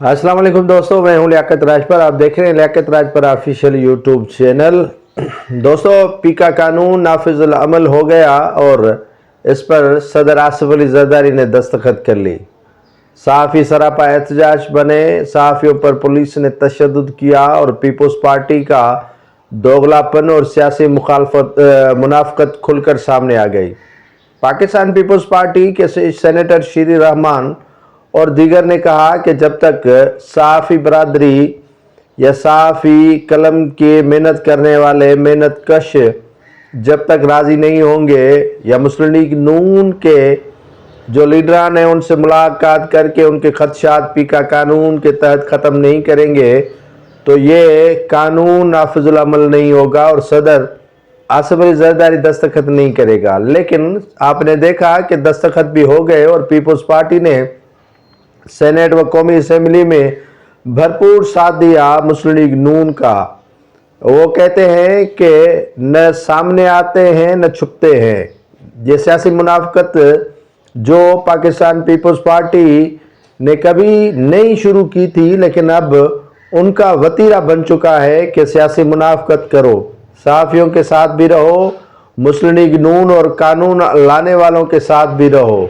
अस्सलाम वालेकुम दोस्तों, मैं हूं लियाकत राज पर। आप देख रहे हैं लियाकत राज पर ऑफिशियल यूट्यूब चैनल। दोस्तों, पीका कानून नाफिजुल अमल हो गया और इस पर सदर आसिफ अली जरदारी ने दस्तखत कर ली। सहाफ़ी सरापा एहतजाज बने, सहाफ़ियों पर पुलिस ने तशद्दुद किया और पीपल्स पार्टी का दोगलापन और सियासी मुनाफकत खुलकर सामने आ गई। पाकिस्तान पीपल्स पार्टी के सेनेटर शीरी रहमान और दीगर ने कहा कि जब तक सहाफ़ी बरादरी या सहाफ़ी कलम के मेहनत करने वाले मेहनत कश जब तक राज़ी नहीं होंगे या मुस्लिम लीग नून के जो लीडरान हैं उनसे मुलाकात करके उनके खदशात पीका कानून के तहत ख़त्म नहीं करेंगे, तो ये कानून नाफिजुल अमल नहीं होगा और सदर आसिफ अली जरदारी दस्तखत नहीं करेगा। लेकिन आपने देखा कि दस्तखत भी हो गए और पीपल्स पार्टी ने सेनेट व कौमी असेंबली में भरपूर साथ दिया मुस्लिम लीग नून का। वो कहते हैं कि न सामने आते हैं न छुपते हैं। ये सियासी मुनाफकत जो पाकिस्तान पीपल्स पार्टी ने कभी नहीं शुरू की थी, लेकिन अब उनका वतीरा बन चुका है कि सियासी मुनाफकत करो, सहाफ़ियों के साथ भी रहो, मुस्लिम लीग नून और कानून लाने वालों के साथ भी रहो।